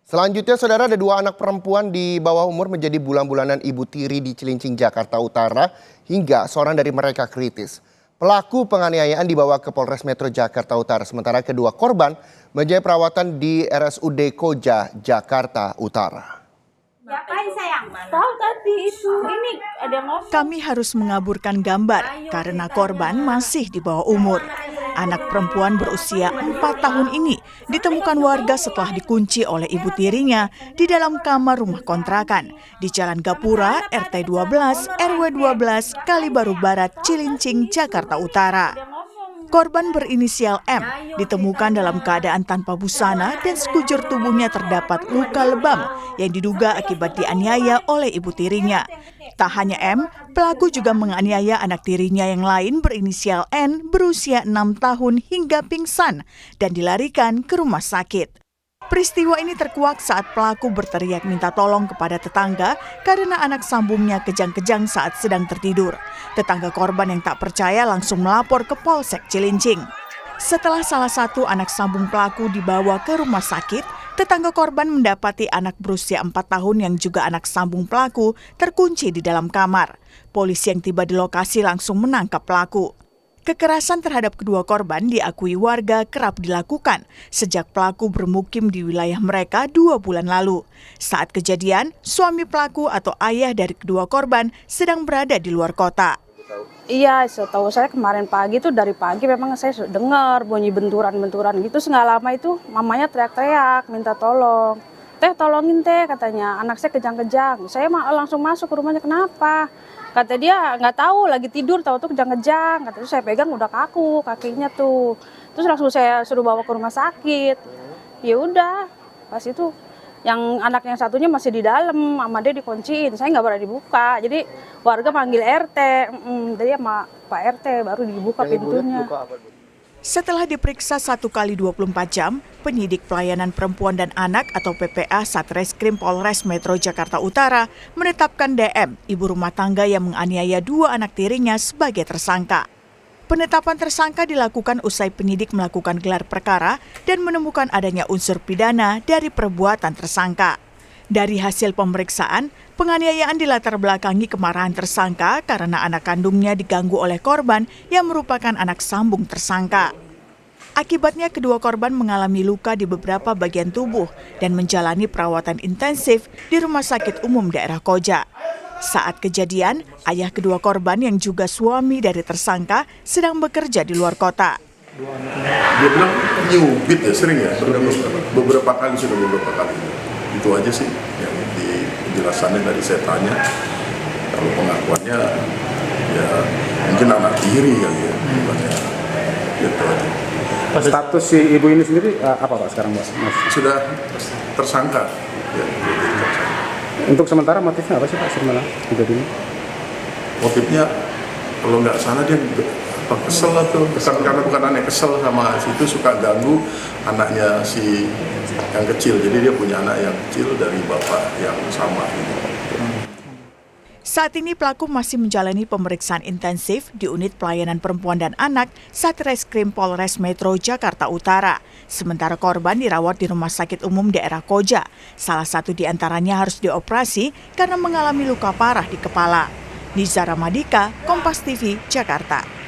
Selanjutnya, saudara, ada dua anak perempuan di bawah umur menjadi bulan-bulanan ibu tiri di Cilincing, Jakarta Utara, hingga seorang dari mereka kritis. Pelaku penganiayaan dibawa ke Polres Metro Jakarta Utara, sementara kedua korban menjalani perawatan di RSUD Koja, Jakarta Utara. Ngapain sayang? Tahu tadi itu, ini ada ngomong. Kami harus mengaburkan gambar karena korban masih di bawah umur. Anak perempuan berusia 4 tahun ini ditemukan warga setelah dikunci oleh ibu tirinya di dalam kamar rumah kontrakan di Jalan Gapura, RT 12, RW 12, Kalibaru Barat, Cilincing, Jakarta Utara. Korban berinisial M ditemukan dalam keadaan tanpa busana dan sekujur tubuhnya terdapat luka lebam yang diduga akibat dianiaya oleh ibu tirinya. Tak hanya M, pelaku juga menganiaya anak tirinya yang lain berinisial N berusia 6 tahun hingga pingsan dan dilarikan ke rumah sakit. Peristiwa ini terkuak saat pelaku berteriak minta tolong kepada tetangga karena anak sambungnya kejang-kejang saat sedang tertidur. Tetangga korban yang tak percaya langsung melapor ke Polsek Cilincing. Setelah salah satu anak sambung pelaku dibawa ke rumah sakit, tetangga korban mendapati anak berusia 4 tahun yang juga anak sambung pelaku terkunci di dalam kamar. Polisi yang tiba di lokasi langsung menangkap pelaku. Kekerasan terhadap kedua korban diakui warga kerap dilakukan sejak pelaku bermukim di wilayah mereka 2 bulan lalu. Saat kejadian, suami pelaku atau ayah dari kedua korban sedang berada di luar kota. Iya, setahu saya kemarin pagi tuh dari pagi memang saya dengar bunyi benturan-benturan gitu. Nggak lama itu mamanya teriak-teriak minta tolong. Teh tolongin teh katanya, anak saya kejang-kejang. Saya langsung masuk ke rumahnya, kenapa? Kata dia nggak tahu lagi tidur, tahu tuh kejang-kejang. Kata itu saya pegang udah kaku kakinya tuh. Terus langsung saya suruh bawa ke rumah sakit. Ya udah, pas itu yang anak yang satunya masih di dalam, sama dia dikunciin. Saya nggak berani dibuka. Jadi warga manggil RT, jadi sama Pak RT baru dibuka pintunya. Setelah diperiksa 1 kali 24 jam, penyidik pelayanan perempuan dan anak atau PPA Satreskrim Polres Metro Jakarta Utara menetapkan DM, ibu rumah tangga yang menganiaya 2 anak tirinya sebagai tersangka. Penetapan tersangka dilakukan usai penyidik melakukan gelar perkara dan menemukan adanya unsur pidana dari perbuatan tersangka. Dari hasil pemeriksaan, penganiayaan dilatar belakangi kemarahan tersangka karena anak kandungnya diganggu oleh korban yang merupakan anak sambung tersangka. Akibatnya kedua korban mengalami luka di beberapa bagian tubuh dan menjalani perawatan intensif di Rumah Sakit Umum Daerah Koja. Saat kejadian, ayah kedua korban yang juga suami dari tersangka sedang bekerja di luar kota. Dia bilang nyubit ya, sering ya, beberapa kali. Itu aja sih yang di penjelasannya tadi saya tanya. Kalau pengakuannya ya mungkin anak tiri kali ya, gitu aja. Status si ibu ini sendiri apa Pak sekarang Mas? Sudah tersangka. Ya, Untuk sementara motifnya apa sih Pak sebenarnya kejadian ini? motifnya kalau nggak salah dia kesel atau karena bukan aneh, kesel sama situ, suka ganggu anaknya si yang kecil. Jadi dia punya anak yang kecil dari bapak yang sama gitu. Saat ini pelaku masih menjalani pemeriksaan intensif di Unit Pelayanan Perempuan dan Anak Satreskrim Polres Metro Jakarta Utara. Sementara korban dirawat di Rumah Sakit Umum Daerah Koja. Salah satu di antaranya harus dioperasi karena mengalami luka parah di kepala. Nizara Madika, Kompas TV, Jakarta.